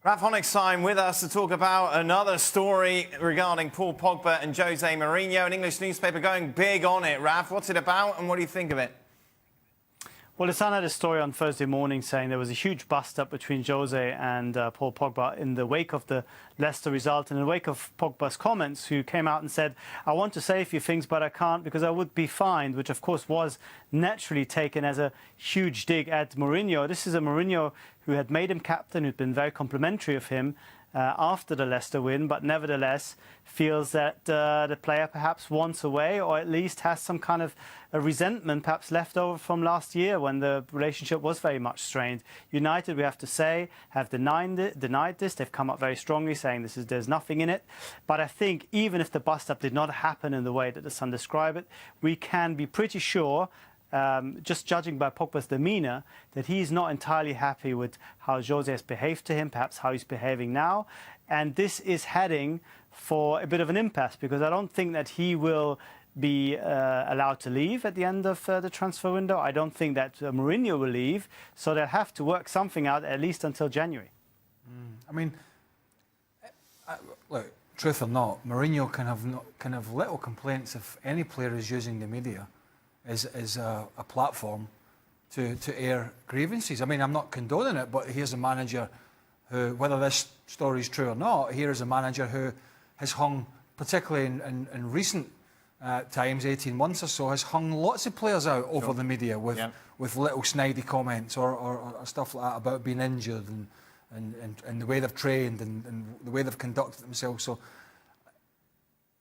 Ralph Honigstein with us to talk about another story regarding Paul Pogba and Jose Mourinho. An English newspaper going big on it. Ralph, what's it about and what do you think of it? Well, the Sun had a story on Thursday morning saying there was a huge bust-up between Jose and Paul Pogba in the wake of the Leicester result and in the wake of Pogba's comments, who came out and said, I want to say a few things, but I can't because I would be fined, which of course was naturally taken as a huge dig at Mourinho. This is a Mourinho who had made him captain, who'd been very complimentary of him after the Leicester win, but nevertheless feels that the player perhaps wants away, or at least has some kind of a resentment perhaps left over from last year when the relationship was very much strained. United, we have to say, have denied this. They've come up very strongly saying there's nothing in it. But I think even if the bust-up did not happen in the way that the Sun described it, we can be pretty sure, just judging by Pogba's demeanour, that he's not entirely happy with how Jose has behaved to him, perhaps how he's behaving now. And this is heading for a bit of an impasse, because I don't think that he will be allowed to leave at the end of the transfer window. I don't think that Mourinho will leave, so they'll have to work something out at least until January. I mean, look, truth or not, Mourinho can have little complaints if any player is using the media as a platform to air grievances. I mean, I'm not condoning it, but here's a manager who, whether this story is true or not, here is a manager who has hung, particularly in recent times, 18 months or so, has hung lots of players out over the media with little snidey comments or stuff like that about being injured and the way they've trained and the way they've conducted themselves. So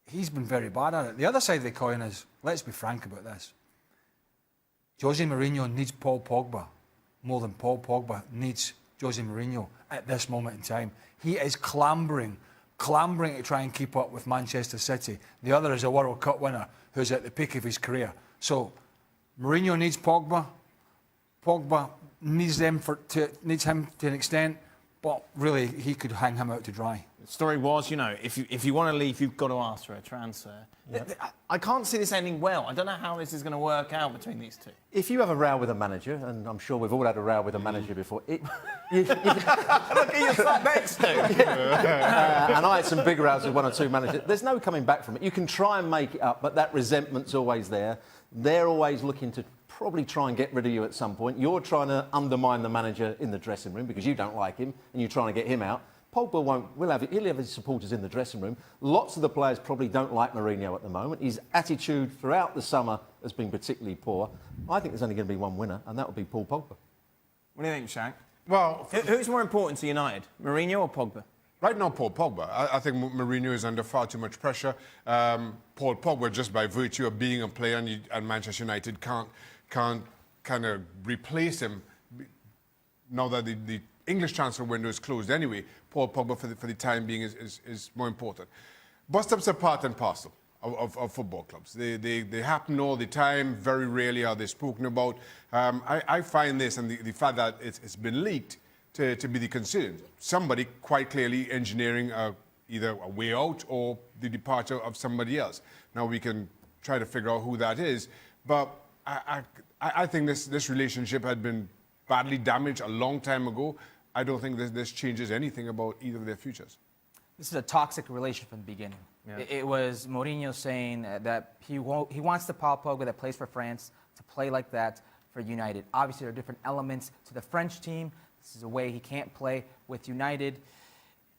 he's been very bad at it. The other side of the coin is, let's be frank about this, Jose Mourinho needs Paul Pogba more than Paul Pogba needs Jose Mourinho at this moment in time. He is clambering to try and keep up with Manchester City. The other is a World Cup winner who's at the peak of his career. So Mourinho needs Pogba. Pogba needs him to an extent, but really he could hang him out to dry. The story was, you know, if you want to leave, you've got to ask for a transfer. Yep. I can't see this ending well. I don't know how this is going to work out between these two. If you have a row with a manager, and I'm sure we've all had a row with a manager before, Look at you sat next to. And I had some big rows with one or two managers. There's no coming back from it. You can try and make it up, but that resentment's always there. They're always looking to probably try and get rid of you at some point. You're trying to undermine the manager in the dressing room because you don't like him and you're trying to get him out. Pogba won't. He'll have his supporters in the dressing room. Lots of the players probably don't like Mourinho at the moment. His attitude throughout the summer has been particularly poor. I think there's only going to be one winner, and that will be Paul Pogba. What do you think, Shaq? Well, who's more important to United, Mourinho or Pogba? Right now, Paul Pogba. I think Mourinho is under far too much pressure. Paul Pogba, just by virtue of being a player, and Manchester United can't kind of replace him now that the English transfer window is closed anyway. Paul Pogba, for the time being, is more important. Bust-ups are part and parcel of football clubs. They happen all the time. Very rarely are they spoken about. I find this, and the fact that it's been leaked, to be the concern. Somebody quite clearly engineering either a way out or the departure of somebody else. Now we can try to figure out who that is, but I think this relationship had been badly damaged a long time ago. I don't think this changes anything about either of their futures. This is a toxic relationship from the beginning. Yeah. It was Mourinho saying that he wants the Paul Pogba that plays for France to play like that for United. Obviously, there are different elements to the French team. This is a way he can't play with United.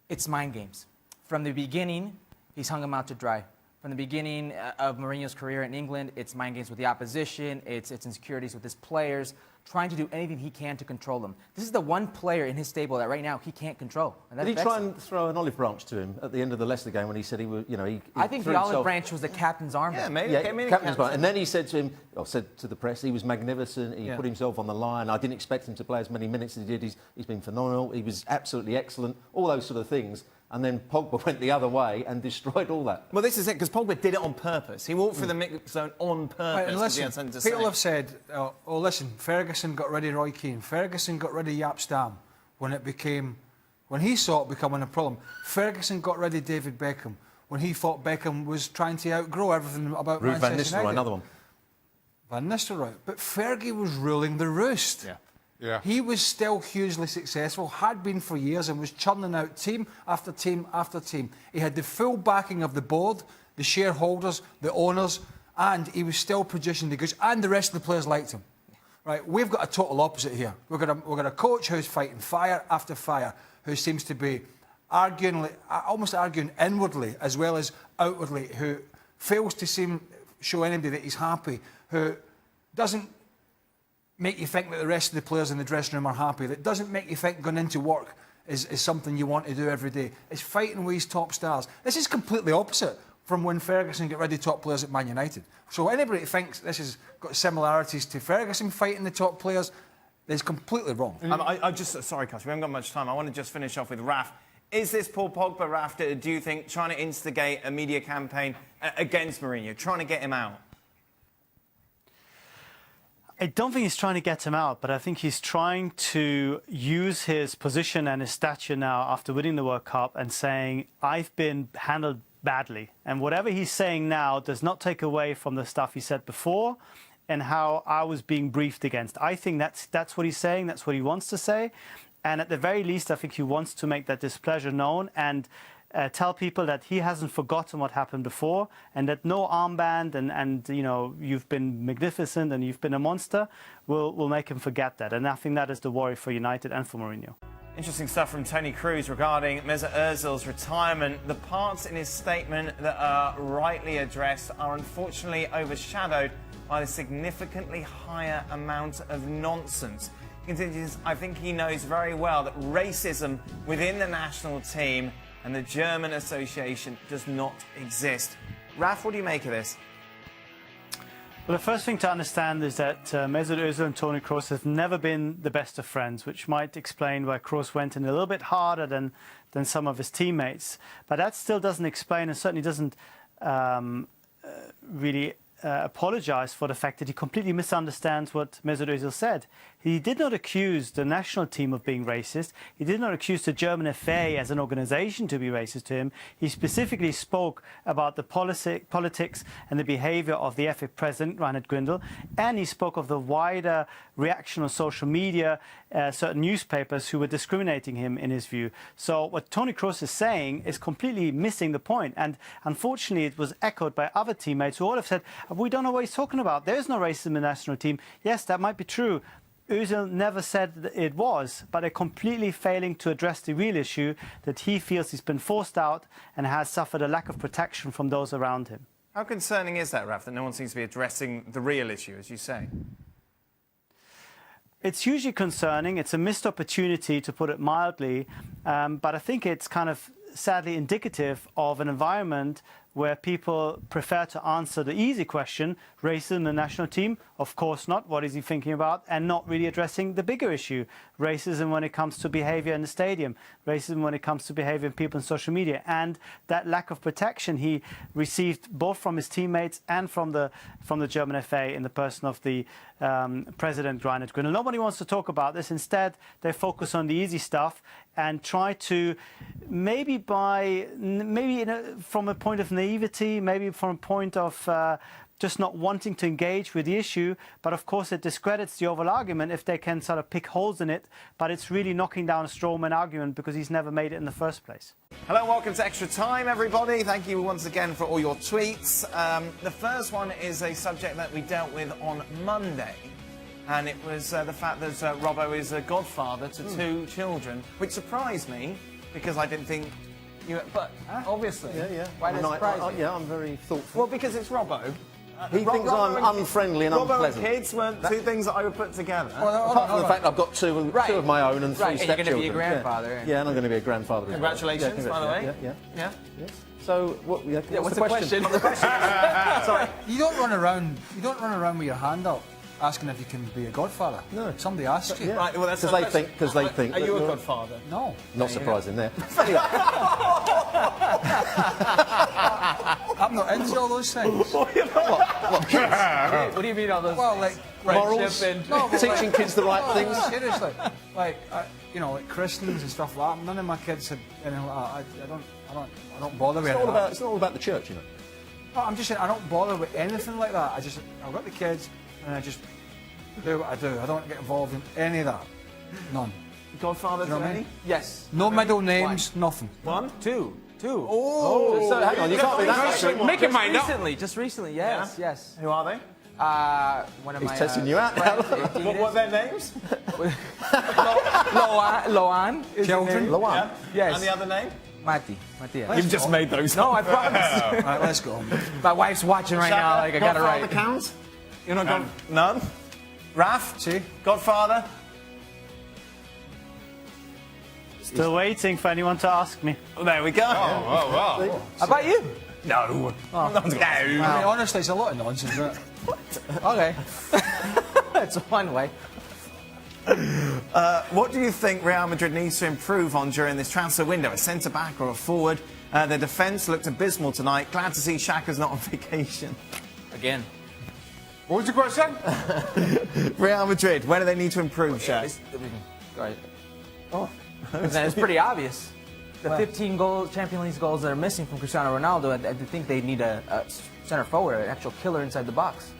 It's mind games. From the beginning, he's hung him out to dry. From the beginning of Mourinho's career in England, it's mind games with the opposition, it's insecurities with his players, trying to do anything he can to control them. This is the one player in his stable that right now he can't control. Did he try and throw an olive branch to him at the end of the Leicester game when he said he was, I think the olive branch was the captain's armband. Yeah, maybe. Yeah, captain's armband. And then he said to him, said to the press, he was magnificent. He put himself on the line. I didn't expect him to play as many minutes as he did. He's been phenomenal. He was absolutely excellent. All those sort of things. And then Pogba went the other way and destroyed all that. Well, this is it, because Pogba did it on purpose. He walked through the mix zone on purpose. Right, and listen, people have said, listen, Ferguson got rid of Roy Keane. Ferguson got rid of Jaap Stam when he saw it becoming a problem. Ferguson got rid of David Beckham when he thought Beckham was trying to outgrow everything about Manchester United. Van Nistelrooy, another one. Van Nistelrooy. But Fergie was ruling the roost. Yeah. Yeah. He was still hugely successful, had been for years, and was churning out team after team after team. He had the full backing of the board, the shareholders, the owners, and he was still producing the goods, and the rest of the players liked him. Right, we've got a total opposite here. We've got a coach who's fighting fire after fire, who seems to be almost arguing inwardly as well as outwardly, who fails to show anybody that he's happy, who doesn't make you think that the rest of the players in the dressing room are happy, that doesn't make you think going into work is something you want to do every day. It's fighting with his top stars. This is completely opposite from when Ferguson got rid of top players at Man United. So anybody that thinks this has got similarities to Ferguson fighting the top players is completely wrong. Sorry, Cus, we haven't got much time. I want to just finish off with Raf. Is this Paul Pogba, Raf, do you think, trying to instigate a media campaign against Mourinho, trying to get him out? I don't think he's trying to get him out, but I think he's trying to use his position and his stature now after winning the World Cup and saying, I've been handled badly. And whatever he's saying now does not take away from the stuff he said before and how I was being briefed against. I think that's what he's saying, that's what he wants to say. And at the very least, I think he wants to make that displeasure known and tell people that he hasn't forgotten what happened before and that no armband and you know, you've been magnificent and you've been a monster will make him forget that. And I think that is the worry for United and for Mourinho. Interesting stuff from Tony Cruz regarding Mesut Ozil's retirement. The parts in his statement that are rightly addressed are unfortunately overshadowed by the significantly higher amount of nonsense. He continues, I think he knows very well that racism within the national team and the German association does not exist. Raf, what do you make of this? Well, the first thing to understand is that Mesut Ozil and Toni Kroos have never been the best of friends, which might explain why Kroos went in a little bit harder than some of his teammates. But that still doesn't explain and certainly doesn't really apologise for the fact that he completely misunderstands what Mesut Ozil said. He did not accuse the national team of being racist. He did not accuse the German FA as an organisation to be racist to him. He specifically spoke about the politics and the behaviour of the FA president, Reinhard Grindel, and he spoke of the wider reaction on social media, certain newspapers who were discriminating him in his view. So what Toni Kroos is saying is completely missing the point. And unfortunately, it was echoed by other teammates who all have said, we don't know what he's talking about. There is no racism in the national team. Yes, that might be true. Ozil never said that it was, but they're completely failing to address the real issue that he feels he's been forced out and has suffered a lack of protection from those around him. How concerning is that, Raf, that no one seems to be addressing the real issue, as you say? It's hugely concerning. It's a missed opportunity, to put it mildly, but I think it's kind of sadly indicative of an environment where people prefer to answer the easy question, racism in the national team, of course not, what is he thinking about, and not really addressing the bigger issue, racism when it comes to behaviour in the stadium, racism when it comes to behaviour in people on social media, and that lack of protection he received both from his teammates and from the German FA in the person of the President Reinhard Grindel. Nobody wants to talk about this. Instead, they focus on the easy stuff and try to from a point of naivety, maybe from a point of just not wanting to engage with the issue. But of course, it discredits the overall argument if they can sort of pick holes in it. But it's really knocking down a straw man argument because he's never made it in the first place. Hello, welcome to Extra Time, everybody. Thank you once again for all your tweets. The first one is a subject that we dealt with on Monday. And it was the fact that Robbo is a godfather to two children, which surprised me because I didn't think you... But obviously, why does it surprise you? Yeah, I'm very thoughtful. Well, because it's Robbo. He thinks I'm unfriendly and Robbo unpleasant. and kids weren't two things that I would put together. Apart from the fact I've got two of my own and three stepchildren. You're going to be a grandfather. Yeah, and I'm going to be a grandfather as well. Congratulations, by the way. Yeah. Yeah. Yes. So, what's the question? Sorry. You don't run around with your hand up asking if you can be a godfather. No. Somebody asks you. Yeah. Right, well, that's Because they think. Are you a godfather? No. Not surprising there. I'm not into all those things. What do you mean all those? Well, like morals, teaching kids the right things. Seriously, like like christenings and stuff like that. None of my kids had anything like that. I don't bother with it. It's not all about the church, you know. No, I'm just saying I don't bother with anything like that. I've got the kids, and I just Do what I do. I don't get involved in any of that. None. Godfather Do you know to what I any? mean? Yes. No middle names, nothing. One? Two. So hang on, you can't be that strict. Make it mind up. Just recently, yes, yes. Who are they? One of He's my testing you out now. What are their names? Loan is Children. the name. Yeah. Yes. And the other name? Matia. You've just made those. No, I promise. Right, let's go. My wife's watching right now. Like I got it Godfather right. counts? You're not God. None? Raf? See? Godfather? Still waiting for anyone to ask me. Oh, there we go. Oh, wow. How about you? No. No. I mean, honestly, it's a lot of nonsense, isn't it? Okay. That's one way. What do you think Real Madrid needs to improve on during this transfer window? A centre-back or a forward? Their defence looked abysmal tonight. Glad to see Xhaka's not on vacation. Again. What was your question? Real Madrid, where do they need to improve, Shaq? Right. Oh. It's pretty obvious. The 15 goals, Champions League goals that are missing from Cristiano Ronaldo, I think they need a centre forward, an actual killer inside the box.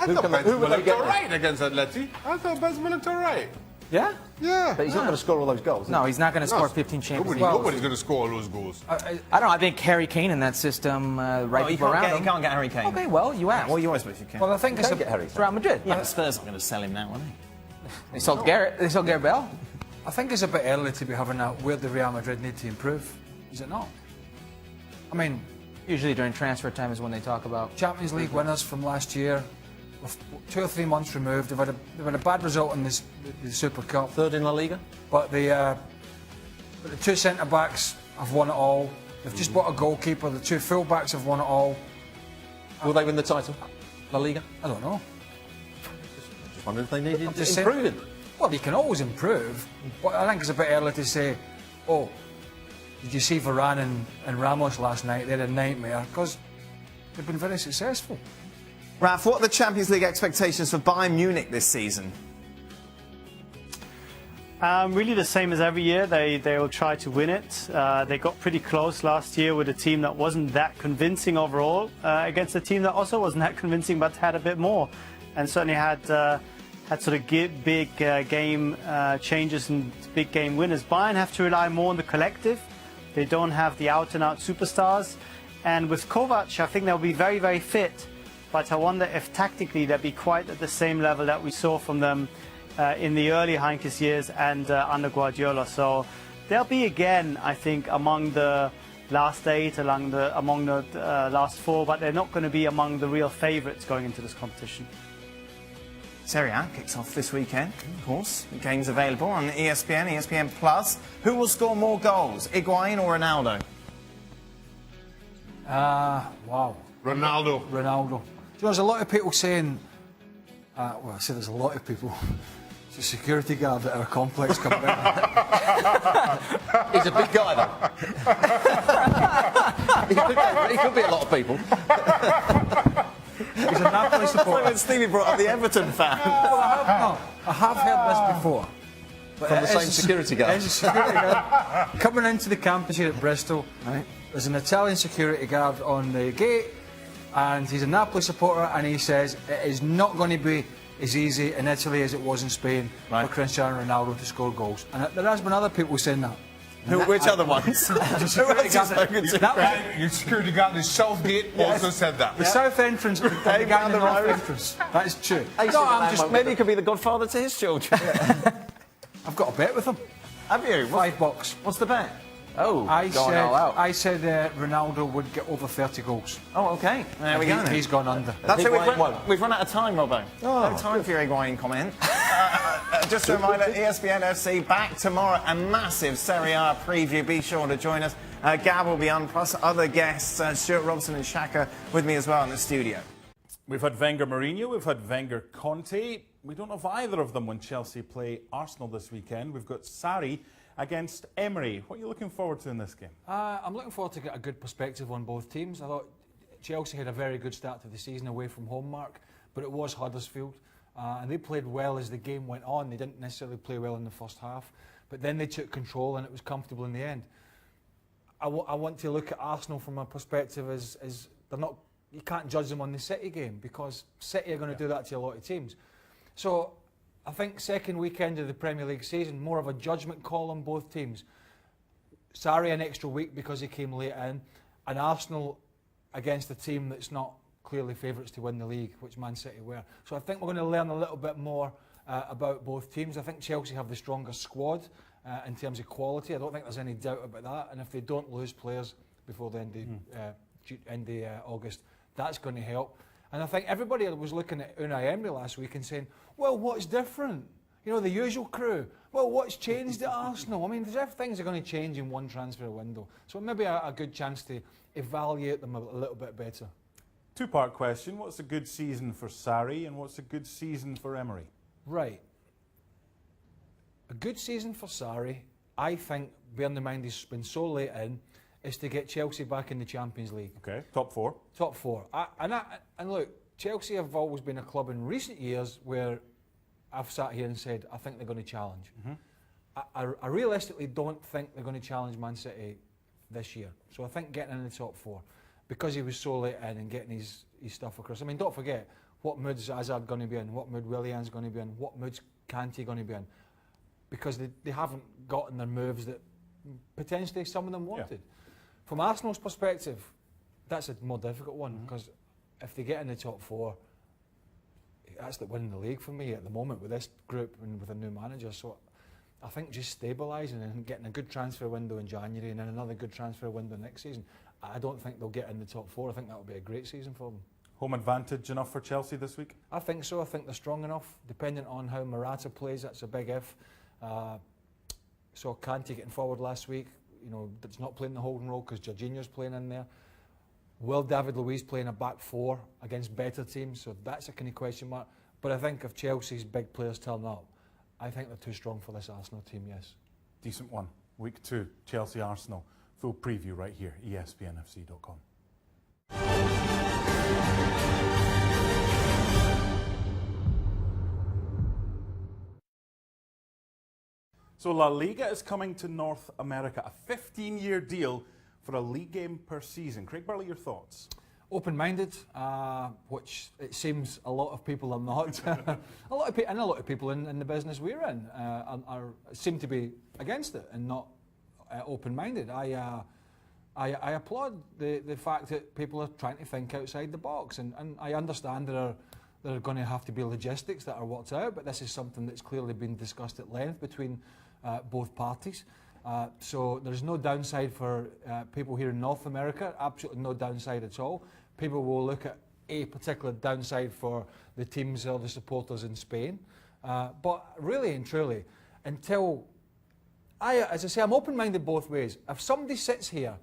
I thought who Benzema will they looked get all right against Atleti. I thought Benzema looked all right. Yeah? Yeah. But he's not going to score all those goals. No, he's not going to score 15 Champions League Nobody's goals. going to score all those goals. I don't know. I think Harry Kane in that system, right You people around can't him. get Harry Kane. Okay, well, you asked. Well, you always suppose you can. Well, I think it's Can't get Harry. It's Real Madrid. Yeah, but Spurs aren't going to sell him now, are they? They sold Garrett. They sold Garrett Bale. I think it's a bit early to be having that. Where the Real Madrid need to improve, is it not? I mean, Usually during transfer time is when they talk about. Champions League winners from last year, with 2 or 3 months removed. They've had a bad result in the Super Cup, Third in La Liga. but the 2 centre backs have won it all. They've just bought a goalkeeper. The 2 full backs have won it all. Will they win the title? La Liga? I don't know. Just wondering if they needed Just saying- improving. Well, you can always improve, but I think it's a bit early to say, oh, did you see Varane and Ramos last night? They had a nightmare, because they've been very successful. Raf, what are the Champions League expectations for Bayern Munich this season? Really the same as every year. They will try to win it. They got pretty close last year with a team that wasn't that convincing overall against a team that also wasn't that convincing but had a bit more, and certainly had sort of big game changes and big game winners. Bayern have to rely more on the collective. They don't have the out-and-out superstars, and with Kovac, I think they'll be very, very fit. But I wonder if tactically they'll be quite at the same level that we saw from them in the early Heinkes years and under Guardiola. So they'll be again, I think, among the last 8, among the last 4, but they're not going to be among the real favourites going into this competition. Serie A kicks off this weekend, of course. The game's available on ESPN, ESPN Plus. Who will score more goals, Higuain or Ronaldo? Wow. Ronaldo. Ronaldo. Do you know, there's a lot of people saying, well, I say there's a lot of people. It's a security guard at our complex coming in. He's a big guy, though. he could be a lot of people. He's a Napoli supporter. When Stevie brought up the Everton fan. I have heard this before. But From the it same is security guard. There's a security guard coming into the campus here at Bristol. Right. There's an Italian security guard on the gate, and he's a Napoli supporter, and he says it is not going to be as easy in Italy as it was in Spain for Cristiano Ronaldo to score goals. And there has been other people saying that. Which other ones? Who else have you spoken to? Your security guard in Southgate also said that. The south entrance and the guy in the north entrance. That is true. Maybe he could be the godfather to his children. I've got a bet with him. Have you? $5. What's the bet? Oh, going all out. I said Ronaldo would get over 30 goals. Oh, OK. There we go. then. He's gone under. That's it. Higuain We've run out of time, Robbo. No time for your Higuain comment. Just a reminder, ESPN FC back tomorrow. A massive Serie A preview. Be sure to join us. Gab will be on, plus other guests. Stuart Robson and Xhaka with me as well in the studio. We've had Wenger Mourinho, we've had Wenger Conte. We don't have either of them when Chelsea play Arsenal this weekend. We've got Sarri against Emery. What are you looking forward to in this game? I'm looking forward to get a good perspective on both teams. I thought Chelsea had a very good start to the season away from home, Mark, but it was Huddersfield. And they played well as the game went on. They didn't necessarily play well in the first half, but then they took control and it was comfortable in the end. I want to look at Arsenal from a perspective as they're not. You can't judge them on the City game because City are going to do that to a lot of teams. So I think second weekend of the Premier League season, more of a judgment call on both teams. Sarri an extra week because he came late in, and Arsenal against a team that's not clearly favourites to win the league, which Man City were. So I think we're going to learn a little bit more about both teams. I think Chelsea have the stronger squad in terms of quality. I don't think there's any doubt about that. And if they don't lose players before the end of August, that's going to help. And I think everybody was looking at Unai Emery last week and saying, well, what's different? You know, the usual crew. Well, what's changed at Arsenal? I mean, things are going to change in one transfer window. So maybe a good chance to evaluate them a little bit better. Two-part question. What's a good season for Sarri and what's a good season for Emery? Right. A good season for Sarri, I think, bearing in mind he's been so late in, is to get Chelsea back in the Champions League. Okay, top four. Top four. And look, Chelsea have always been a club in recent years where I've sat here and said, I think they're going to challenge. I realistically don't think they're going to challenge Man City this year. So I think getting in the top four, because he was so late in and getting his stuff across. I mean, don't forget, what mood's Hazard going to be in, what mood Willian's going to be in, what mood's Kante going to be in. Because they haven't gotten their moves that potentially some of them wanted. Yeah. From Arsenal's perspective, that's a more difficult one, because if they get in the top four, that's the winning the league for me at the moment with this group and with a new manager. So I think just stabilising and getting a good transfer window in January and then another good transfer window next season, I don't think they'll get in the top four. I think that will be a great season for them. Home advantage enough for Chelsea this week? I think so. I think they're strong enough. Depending on how Morata plays, that's a big if. Saw Kante getting forward last week. You know, it's not playing the holding role because Jorginho's playing in there. Will David Luiz playing a back four against better teams? So that's a kind of question mark. But I think if Chelsea's big players turn up, I think they're too strong for this Arsenal team, yes. Decent one. Week 2, Chelsea-Arsenal. Full preview right here, ESPNFC.com. So La Liga is coming to North America, a 15-year deal for a league game per season. Craig Burley, your thoughts? Open-minded, which it seems a lot of people are not. a lot of people in the business we're in seem to be against it and not open-minded. I applaud the fact that people are trying to think outside the box, and I understand there are going to have to be logistics that are worked out, but this is something that's clearly been discussed at length between both parties. So there's no downside for people here in North America, absolutely no downside at all. People will look at a particular downside for the teams or the supporters in Spain. But really and truly, until as I say, I'm open-minded both ways. If somebody sits here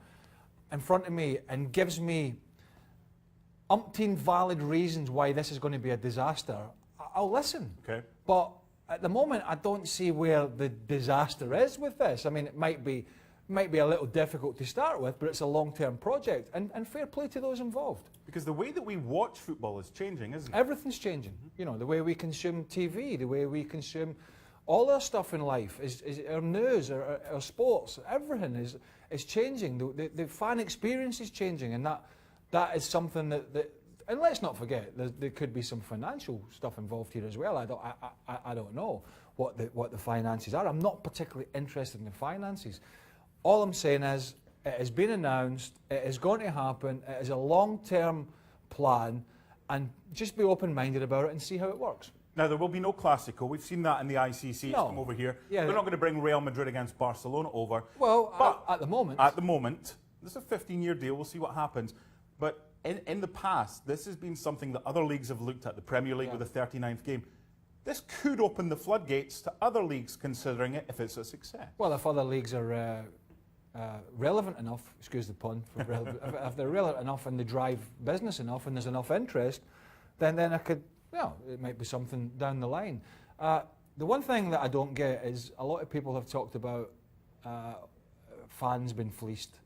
in front of me and gives me umpteen valid reasons why this is going to be a disaster, I'll listen. Okay. But at the moment, I don't see where the disaster is with this. I mean, it might be a little difficult to start with, but it's a long-term project, and fair play to those involved. Because the way that we watch football is changing, isn't it? Everything's changing. You know, the way we consume TV, the way we consume all our stuff in life, is our news, our sports, everything is changing. The fan experience is changing, and that is something that and let's not forget, there could be some financial stuff involved here as well. I don't know what the finances are. I'm not particularly interested in the finances. All I'm saying is, it has been announced, it is going to happen, it is a long-term plan, and just be open-minded about it and see how it works. Now, there will be no Clásico. We've seen that in the ICC. It's No. come over here. Yeah, They're not going to bring Real Madrid against Barcelona over. Well, but at the moment. At the moment, this is a 15-year deal. We'll see what happens. But in the past, this has been something that other leagues have looked at, the Premier League with the 39th game. This could open the floodgates to other leagues considering it if it's a success. Well, if other leagues are relevant enough, excuse the pun, if they're relevant enough and they drive business enough and there's enough interest, then I could, it might be something down the line. The one thing that I don't get is a lot of people have talked about fans being fleeced.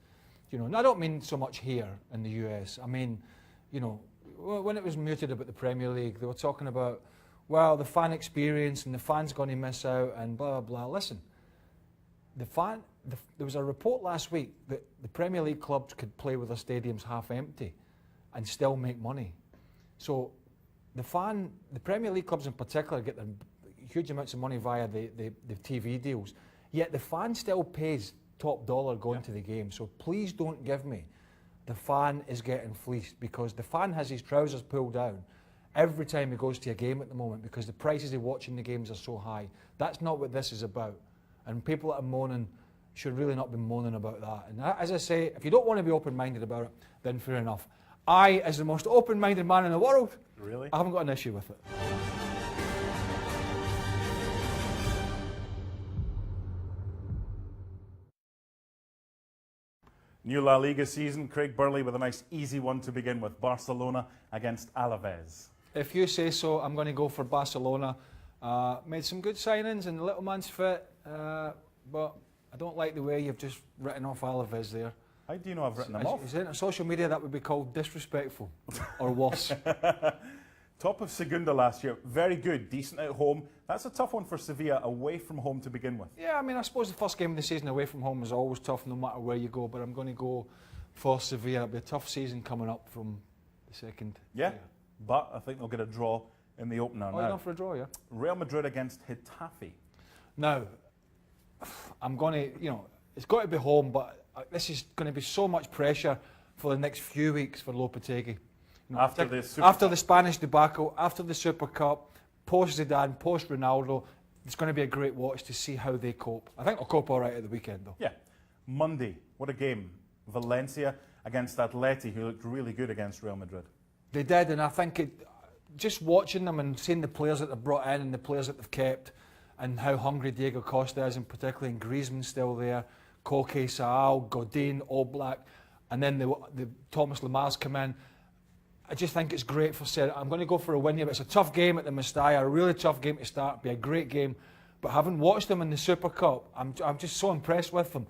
You know, and I don't mean so much here in the US. I mean, you know, when it was mooted about the Premier League, they were talking about, well, the fan experience and the fans going to miss out and blah, blah, blah. Listen, there was a report last week that the Premier League clubs could play with their stadiums half empty and still make money. So the Premier League clubs in particular get their huge amounts of money via the TV deals, yet the fan still pays top dollar going to the game. So please don't give me the fan is getting fleeced, because the fan has his trousers pulled down every time he goes to a game at the moment, because the prices of watching the games are so high. That's not what this is about. And people that are moaning should really not be moaning about that. And as I say, if you don't want to be open-minded about it, then fair enough. I, as the most open-minded man in the world, Really? I haven't got an issue with it. New La Liga season, Craig Burley with a nice easy one to begin with. Barcelona against Alaves. If you say so, I'm going to go for Barcelona. Made some good signings and the little man's fit, but I don't like the way you've just written off Alaves there. How do you know I've written them off? Is it on social media that would be called disrespectful or worse? Top of Segunda last year, very good, decent at home. That's a tough one for Sevilla away from home to begin with. Yeah, I mean, I suppose the first game of the season away from home is always tough no matter where you go, but I'm going to go for Sevilla. It'll be a tough season coming up from the second. Yeah, but I think they'll get a draw in the opener. Oh, you're going for a draw, yeah? Real Madrid against Getafe. Now, I'm going to, it's got to be home, but this is going to be so much pressure for the next few weeks for Lopetegui. After the Spanish debacle, after the Super Cup, post Zidane, post Ronaldo, it's going to be a great watch to see how they cope. I think they'll cope all right at the weekend, though. Yeah. Monday, what a game. Valencia against Atleti, who looked really good against Real Madrid. They did, and I think just watching them and seeing the players that they've brought in and the players that they've kept, and how hungry Diego Costa is, and particularly in Griezmann still there, Koke, Saal, Godin, Oblak, and then the Thomas Lamar's come in. I just think it's great for Sergio. I'm going to go for a win here, but it's a tough game at the Mestalla, a really tough game to start, be a great game. But having watched them in the Super Cup, I'm just so impressed with them.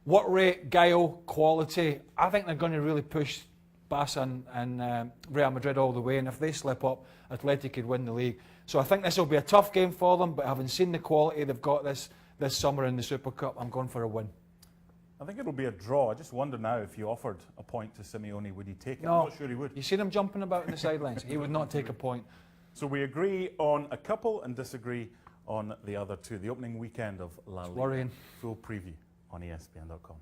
What rate, guile, quality, I think they're going to really push Barca and Real Madrid all the way, and if they slip up, Atleti could win the league. So I think this will be a tough game for them, but having seen the quality they've got this summer in the Super Cup, I'm going for a win. I think it'll be a draw. I just wonder now, if you offered a point to Simeone, would he take it? No. I'm not sure he would. You seen him jumping about in the sidelines? He would not take a point. So we agree on a couple and disagree on the other two. The opening weekend of La Liga. Worrying. Full preview on ESPN.com.